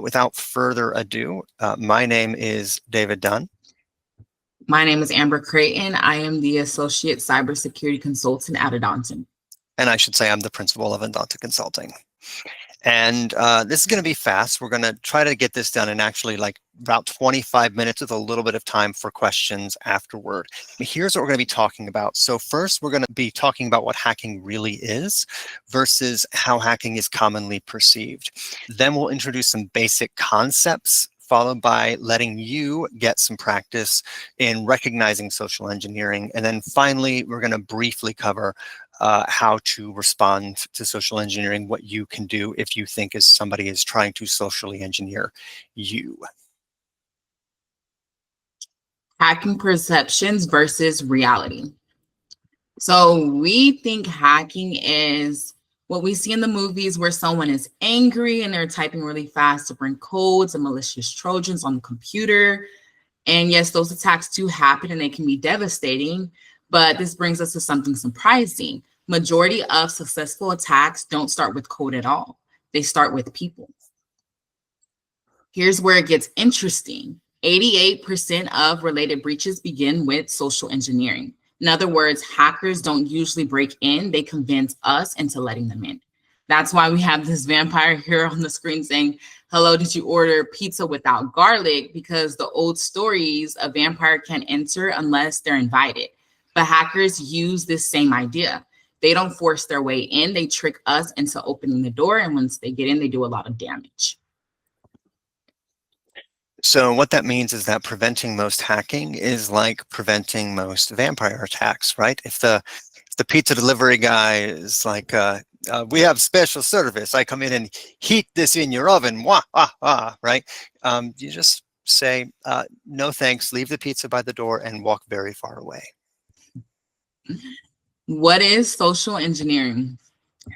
Without further ado, my name is David Dunn. My name is Amber Creighton. I am the Associate Cybersecurity Consultant at Adonton. And I should say I'm the principal of Adonton Consulting. And this is going to be fast. We're going to try to get this done in actually like about 25 minutes with a little bit of time for questions afterward. Here's what we're going to be talking about. So first, we're going to be talking about what hacking really is versus how hacking is commonly perceived. Then we'll introduce some basic concepts, followed by letting you get some practice in recognizing social engineering. And then finally, we're going to briefly cover how to respond to social engineering, what you can do if you think somebody is trying to socially engineer you. Hacking perceptions versus reality. So we think hacking is what we see in the movies where someone is angry and they're typing really fast different codes and malicious Trojans on the computer. And yes, those attacks do happen and they can be devastating, but this brings us to something surprising. Majority of successful attacks don't start with code at all. They start with people. Here's where it gets interesting. 88% of related breaches begin with social engineering. In other words, hackers don't usually break in, they convince us into letting them in. That's why we have this vampire here on the screen saying, hello, did you order pizza without garlic? Because the old stories, a vampire can't enter unless they're invited. But hackers use this same idea. They don't force their way in. They trick us into opening the door. And once they get in, they do a lot of damage. So what that means is that preventing most hacking is like preventing most vampire attacks, right? If the pizza delivery guy is like, we have special service. I come in and heat this in your oven, wah, ah, ah, right? You just say, no thanks, leave the pizza by the door and walk very far away. What is social engineering?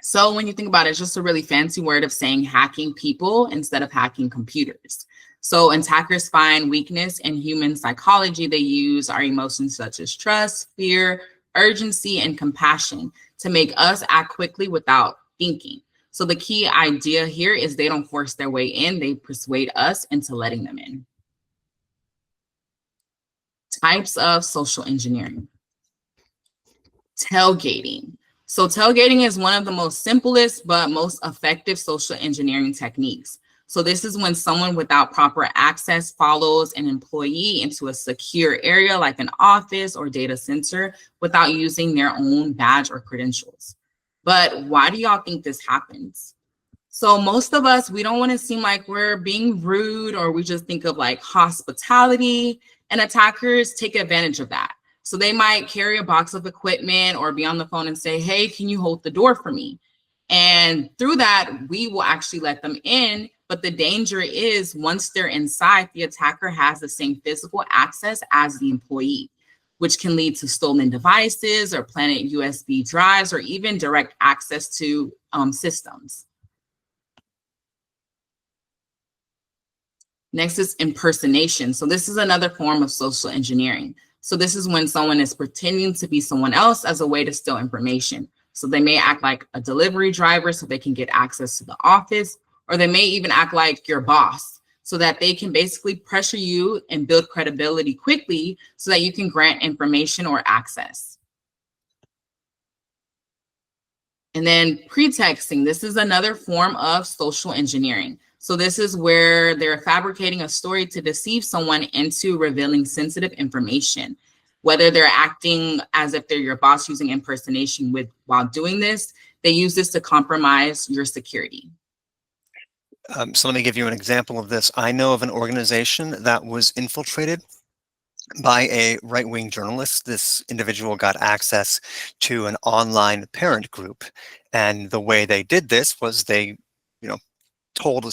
So when you think about it, it's just a really fancy word of saying hacking people instead of hacking computers. So attackers find weakness in human psychology. They use our emotions such as trust, fear, urgency, and compassion to make us act quickly without thinking. So the key idea here is they don't force their way in. They persuade us into letting them in. Types of social engineering. Tailgating. So tailgating is one of the most simplest but most effective social engineering techniques. So this is when someone without proper access follows an employee into a secure area like an office or data center without using their own badge or credentials. But why do y'all think this happens? So most of us, we don't want to seem like we're being rude, or we just think of like hospitality, and attackers take advantage of that. So they might carry a box of equipment or be on the phone and say, hey, can you hold the door for me? And through that, we will actually let them in. But the danger is once they're inside, the attacker has the same physical access as the employee, which can lead to stolen devices or planted USB drives or even direct access to systems. Next is impersonation. So this is another form of social engineering. So this is when someone is pretending to be someone else as a way to steal information. So they may act like a delivery driver so they can get access to the office, or they may even act like your boss so that they can basically pressure you and build credibility quickly so that you can grant information or access. And then pretexting. This is another form of social engineering. So this is where they're fabricating a story to deceive someone into revealing sensitive information. Whether they're acting as if they're your boss using impersonation while doing this, they use this to compromise your security. So let me give you an example of this. I know of an organization that was infiltrated by a right-wing journalist. This individual got access to an online parent group. And the way they did this was they called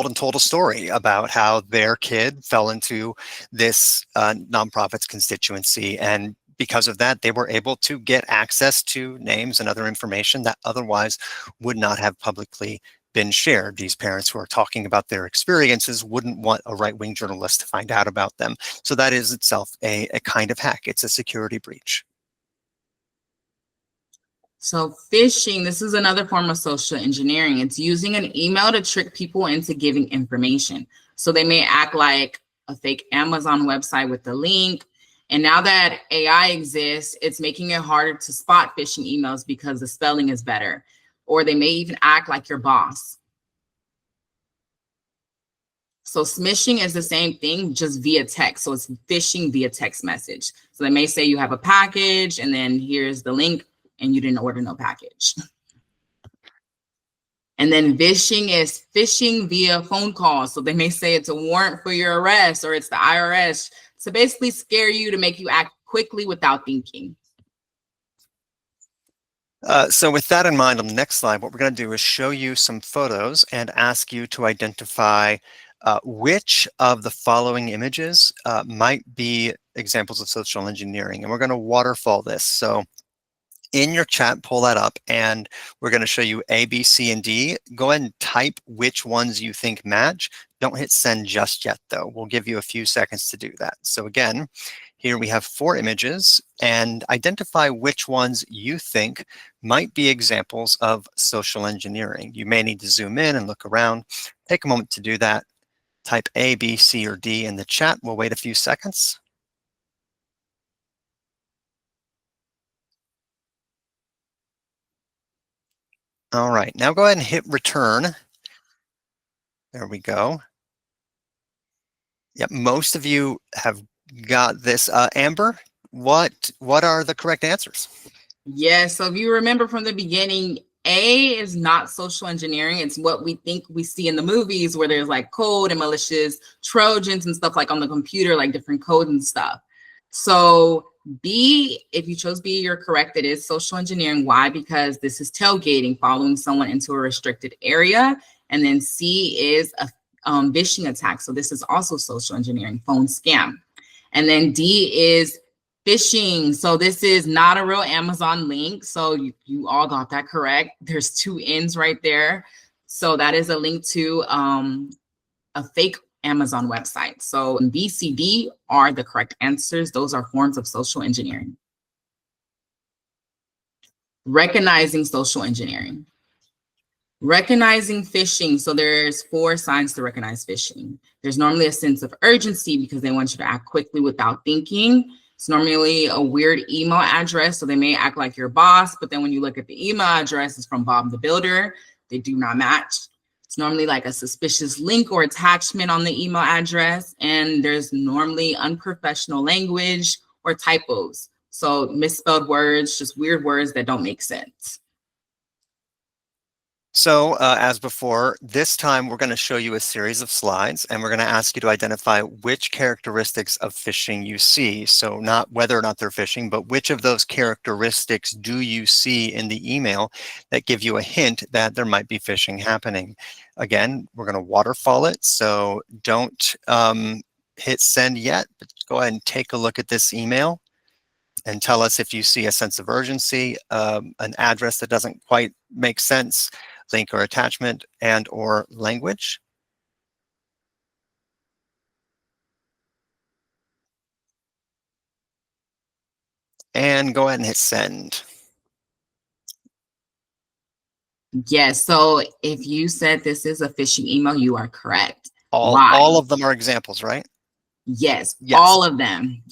and told a story about how their kid fell into this nonprofit's constituency. And because of that, they were able to get access to names and other information that otherwise would not have publicly been shared. These parents who are talking about their experiences wouldn't want a right-wing journalist to find out about them. So that is itself a kind of hack. It's a security breach. So phishing, this is another form of social engineering. It's using an email to trick people into giving information. So they may act like a fake Amazon website with the link. And now that AI exists, it's making it harder to spot phishing emails because the spelling is better. Or they may even act like your boss. So smishing is the same thing, just via text. So it's phishing via text message. So they may say you have a package and then here's the link and you didn't order no package. And then vishing is phishing via phone call. So they may say it's a warrant for your arrest or it's the IRS to basically scare you to make you act quickly without thinking. So with that in mind, on the next slide, what we're going to do is show you some photos and ask you to identify which of the following images might be examples of social engineering. And we're going to waterfall this. So in your chat, pull that up, and we're going to show you A, B, C, and D. Go ahead and type which ones you think match. Don't hit send just yet, though. We'll give you a few seconds to do that. So again, here we have 4 images, and identify which ones you think might be examples of social engineering. You may need to zoom in and look around. Take a moment to do that. Type A, B, C, or D in the chat. We'll wait a few seconds. All right, now go ahead and hit return. There we go. Yep, most of you have got this. Amber, what are the correct answers? Yeah, so if you remember from the beginning, A is not social engineering. It's what we think we see in the movies where there's like code and malicious Trojans and stuff like on the computer, like different code and stuff. So B, if you chose B, you're correct. It is social engineering. Why? Because this is tailgating, following someone into a restricted area. And then C is a phishing attack. So this is also social engineering, phone scam. And then D is phishing. So this is not a real Amazon link. So you all got that correct. There's 2 N's right there. So that is a link to a fake Amazon website. So B, C, D are the correct answers. Those are forms of social engineering. Recognizing social engineering. Recognizing phishing. So there's 4 signs to recognize phishing. There's normally a sense of urgency because they want you to act quickly without thinking. It's normally a weird email address. So they may act like your boss, but then when you look at the email address, it's from Bob the Builder. They do not match. It's normally like a suspicious link or attachment on the email address. And there's normally unprofessional language or typos. So misspelled words, just weird words that don't make sense. So as before, this time we're going to show you a series of slides, and we're going to ask you to identify which characteristics of phishing you see. So not whether or not they're phishing, but which of those characteristics do you see in the email that give you a hint that there might be phishing happening. Again, we're going to waterfall it, so don't hit send yet, but go ahead and take a look at this email and tell us if you see a sense of urgency, an address that doesn't quite make sense, link or attachment, and or language. And go ahead and hit send. Yes, so if you said this is a phishing email, you are correct. All of them are examples, right? Yes, Yes. all of them.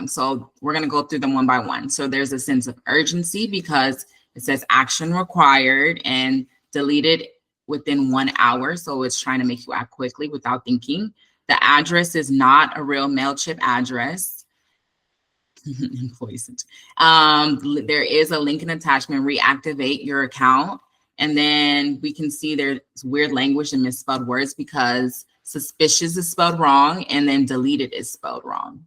So we're going to go through them one by one. So there's a sense of urgency because it says action required and deleted within 1 hour. So it's trying to make you act quickly without thinking. The address is not a real MailChimp address. Employees. There is a link and attachment, reactivate your account. And then we can see there's weird language and misspelled words because suspicious is spelled wrong and then deleted is spelled wrong.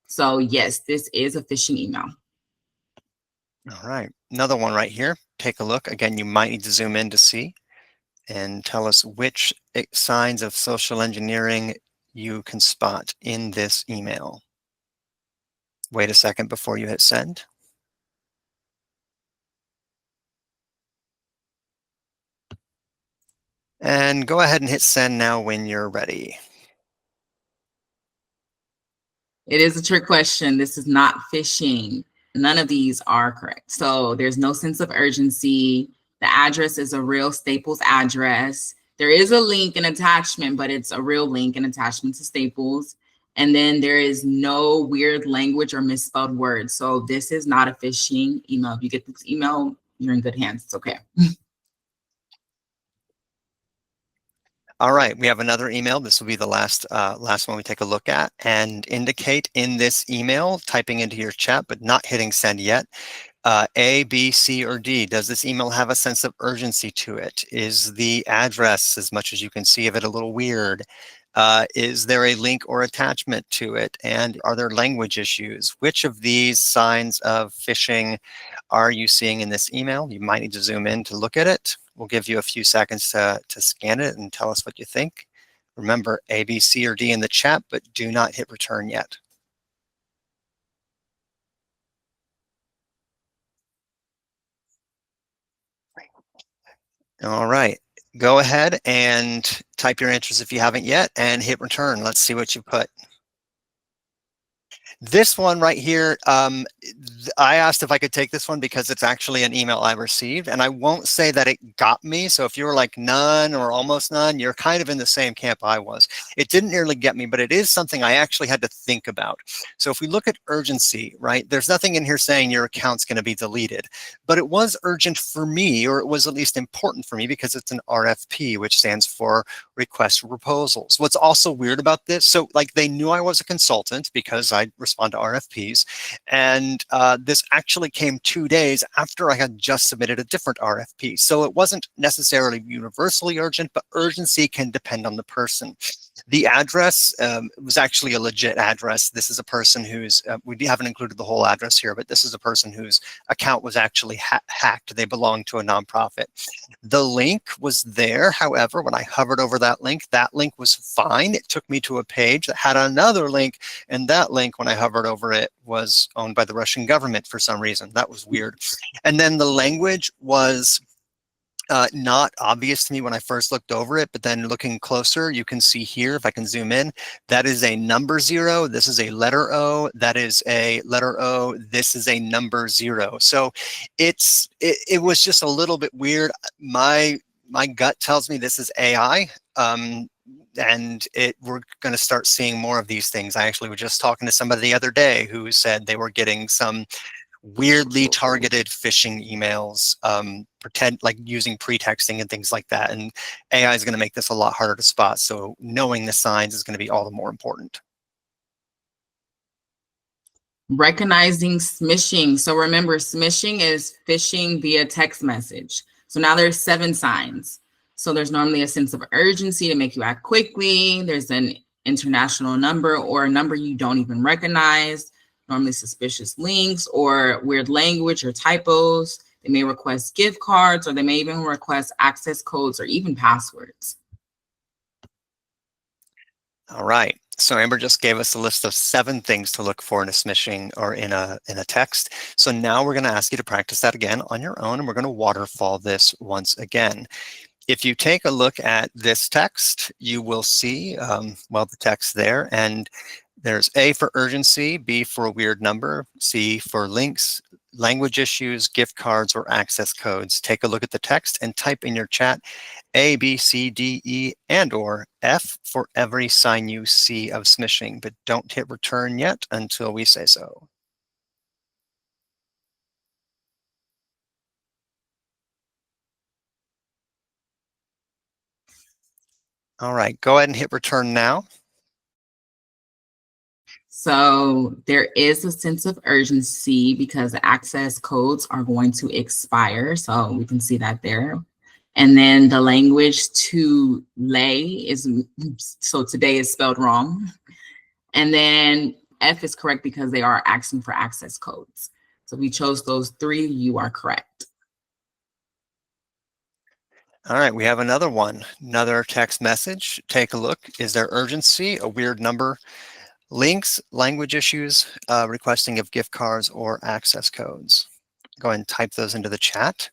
So yes, this is a phishing email. All right, another one right here. Take a look. Again, you might need to zoom in to see and tell us which signs of social engineering you can spot in this email. Wait a second before you hit send. And go ahead and hit send now when you're ready. It is a trick question. This is not phishing. None of these are correct. So there's no sense of urgency. The address is a real Staples address. There is a link and attachment, but it's a real link and attachment to Staples. And then there is no weird language or misspelled words. So this is not a phishing email. If you get this email, you're in good hands. It's okay. All right, we have another email. This will be the last one we take a look at, and indicate in this email, typing into your chat, but not hitting send yet, A, B, C, or D. Does this email have a sense of urgency to it? Is the address, as much as you can see of it, a little weird? Is there a link or attachment to it? And are there language issues? Which of these signs of phishing are you seeing in this email? You might need to zoom in to look at it. We'll give you a few seconds to scan it and tell us what you think. Remember, A, B, C, or D in the chat, but do not hit return yet. All right, go ahead and type your answers if you haven't yet and hit return. Let's see what you put. This one right here, I asked if I could take this one because it's actually an email I received, and I won't say that it got me. So if you were like none or almost none, you're kind of in the same camp I was. It didn't nearly get me, but it is something I actually had to think about. So if we look at urgency, right, there's nothing in here saying your account's going to be deleted, but it was urgent for me, or it was at least important for me because it's an RFP, which stands for request for proposals. What's also weird about this, so like they knew I was a consultant because I respond to RFPs, and this actually came 2 days after I had just submitted a different RFP. So it wasn't necessarily universally urgent, but urgency can depend on the person. The address was actually a legit address. This is a person who's, we haven't included the whole address here, but this is a person whose account was actually hacked. They belong to a nonprofit. The link was there. However, when I hovered over that link was fine. It took me to a page that had another link, and that link, when I hovered over it, was owned by the Russian government for some reason. That was weird. And then the language was not obvious to me when I first looked over it, but then looking closer, you can see here, if I can zoom in, that is a number 0. This is a letter O. That is a letter O. This is a number 0. So it was just a little bit weird. My gut tells me this is AI. And we're going to start seeing more of these things. I actually was just talking to somebody the other day who said they were getting some weirdly targeted phishing emails, pretend like using pretexting and things like that. And AI is going to make this a lot harder to spot. So knowing the signs is going to be all the more important. Recognizing smishing. So remember, smishing is phishing via text message. So now there's 7 signs. So there's normally a sense of urgency to make you act quickly. There's an international number or a number you don't even recognize, normally suspicious links or weird language or typos. They may request gift cards, or they may even request access codes or even passwords. All right. So Amber just gave us a list of 7 things to look for in a smishing or in a text. So now we're going to ask you to practice that again on your own, and we're going to waterfall this once again. If you take a look at this text, you will see, well, the text there, and there's A for urgency, B for a weird number, C for links, language issues, gift cards, or access codes. Take a look at the text and type in your chat A, B, C, D, E, and or F for every sign you see of smishing, but don't hit return yet until we say so. All right, go ahead and hit return now. So there is a sense of urgency because the access codes are going to expire. So we can see that there. And then the language to lay is, so today is spelled wrong. And then F is correct because they are asking for access codes. So if we chose those 3, you are correct. All right, we have another one, another text message. Take a look. Is there urgency, a weird number, links, language issues, requesting of gift cards or access codes? Go ahead and type those into the chat.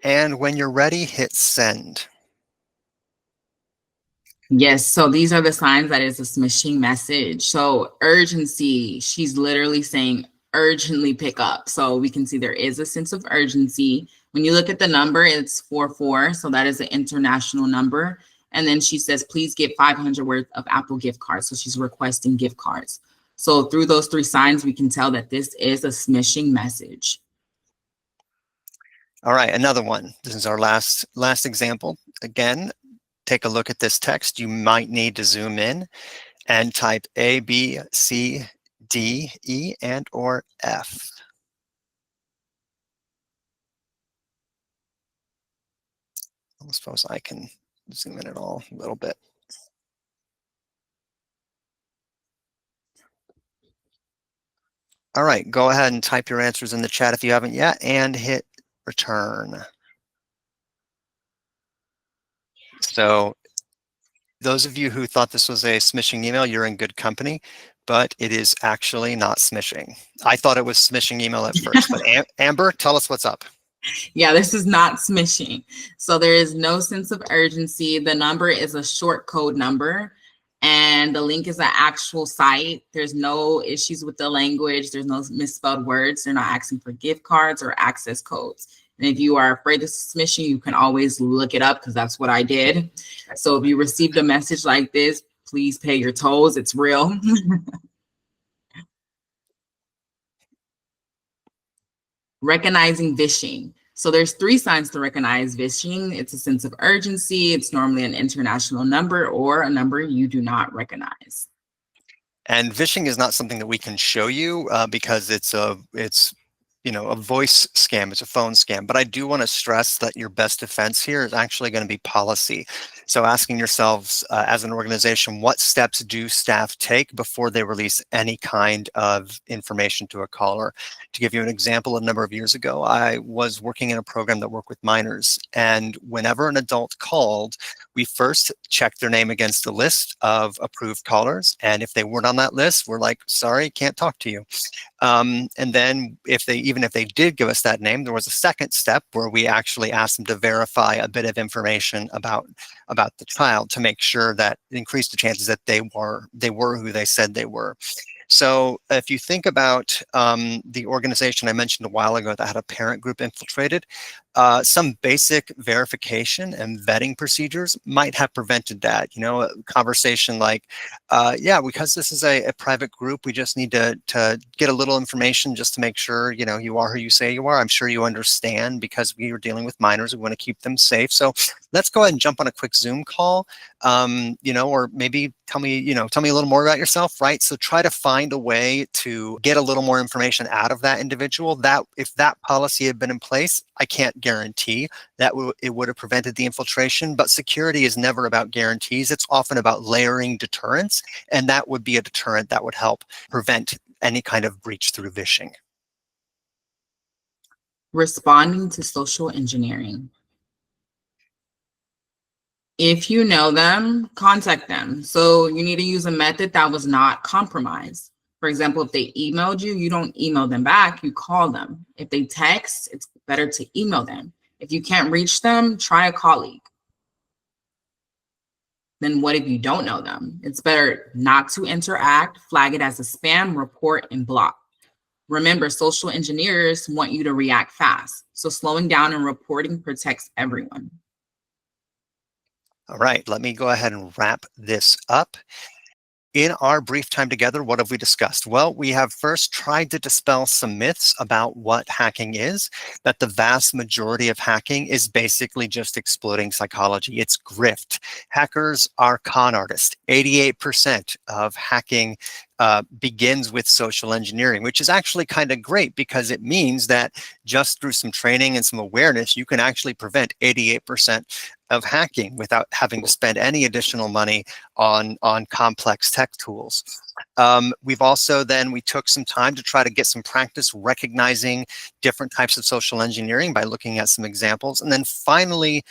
And when you're ready, hit send. Yes, so these are the signs that it's a smishing message. So urgency, she's literally saying urgently pick up. So we can see there is a sense of urgency. When you look at the number, it's 44. So that is an international number. And then she says, please get 500 worth of Apple gift cards. So she's requesting gift cards. So through those three signs, we can tell that this is a smishing message. All right, another one. This is our last example. Again, take a look at this text. You might need to zoom in and type A, B, C, D, E, and or F. I suppose I can zoom in at all a little bit. All right, go ahead and type your answers in the chat if you haven't yet and hit return. So those of you who thought this was a smishing email, you're in good company, but it is actually not smishing. I thought it was smishing email at first, but Amber, tell us what's up. Yeah, this is not smishing. So there is no sense of urgency. The number is a short code number and the link is an actual site. There's no issues with the language. There's no misspelled words. They're not asking for gift cards or access codes. And if you are afraid this is smishing, you can always look it up because that's what I did. So if you received a message like this, please pay your tolls. It's real. Recognizing vishing. So there's three signs to recognize vishing. It's a sense of urgency. It's normally an international number or a number you do not recognize. And vishing is not something that we can show you because it's a voice scam, it's a phone scam. But I do want to stress that your best defense here is actually going to be policy. So asking yourselves as an organization, what steps do staff take before they release any kind of information to a caller? To give you an example, a number of years ago, I was working in a program that worked with minors. And whenever an adult called, we first checked their name against a list of approved callers. And if they weren't on that list, we're like, sorry, can't talk to you. And then even if they did give us that name, there was a second step where we actually asked them to verify a bit of information about the child to make sure that it increased the chances that they were who they said they were. So if you think about the organization I mentioned a while ago that had a parent group infiltrated, some basic verification and vetting procedures might have prevented that. A conversation like, yeah, because this is a private group, we just need to get a little information just to make sure, you are who you say you are. I'm sure you understand because we are dealing with minors. We want to keep them safe. So let's go ahead and jump on a quick Zoom call, or maybe tell me a little more about yourself, right? So try to find a way to get a little more information out of that individual. That if that policy had been in place, I can't guarantee that it would have prevented the infiltration, but security is never about guarantees. It's often about layering deterrence, and that would be a deterrent that would help prevent any kind of breach through vishing. Responding to social engineering. If you know them, contact them. So you need to use a method that was not compromised. For example, if they emailed you, you don't email them back, you call them. If they text, it's better to email them. If you can't reach them, try a colleague. Then what if you don't know them? It's better not to interact, flag it as a spam, report, and block. Remember, social engineers want you to react fast. So slowing down and reporting protects everyone. All right, let me go ahead and wrap this up. In our brief time together, what have we discussed? Well, we have first tried to dispel some myths about what hacking is, that the vast majority of hacking is basically just exploiting psychology. It's grift. Hackers are con artists. 88% of hacking begins with social engineering, which is actually kind of great because it means that just through some training and some awareness, you can actually prevent 88% of hacking without having to spend any additional money on complex tech tools. We've also we took some time to try to get some practice recognizing different types of social engineering by looking at some examples. And then finally,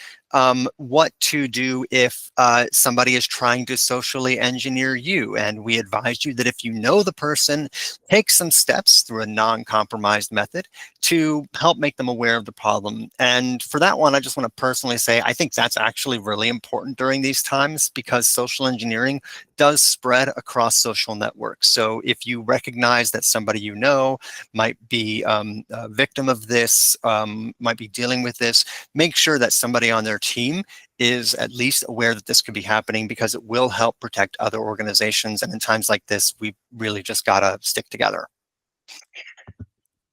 what to do if somebody is trying to socially engineer you. And we advise you that if you know the person, take some steps through a non-compromised method to help make them aware of the problem. And for that one, I just want to personally say, I think that's actually really important during these times, because social engineering does spread across social networks. So if you recognize that somebody you know might be a victim of this, might be dealing with this, make sure that somebody on their team is at least aware that this could be happening, because it will help protect other organizations. And in times like this, we really just gotta stick together.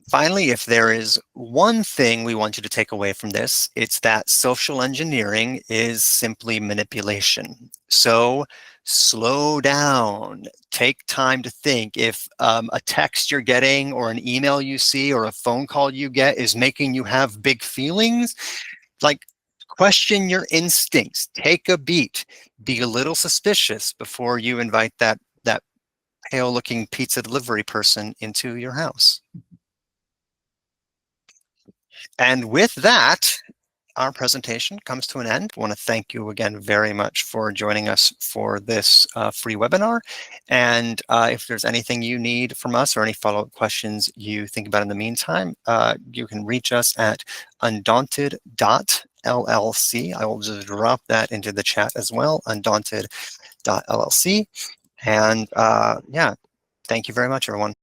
Finally, if there is one thing we want you to take away from this, it's that social engineering is simply manipulation. So slow down, take time to think. If a text you're getting or an email you see or a phone call you get is making you have big feelings, like, question your instincts, take a beat, be a little suspicious before you invite that pale looking pizza delivery person into your house. And with that, our presentation comes to an end. I want to thank you again very much for joining us for this free webinar. And if there's anything you need from us or any follow-up questions you think about in the meantime, you can reach us at undaunted.llc. I will just drop that into the chat as well, undaunted.llc. And yeah, thank you very much, everyone.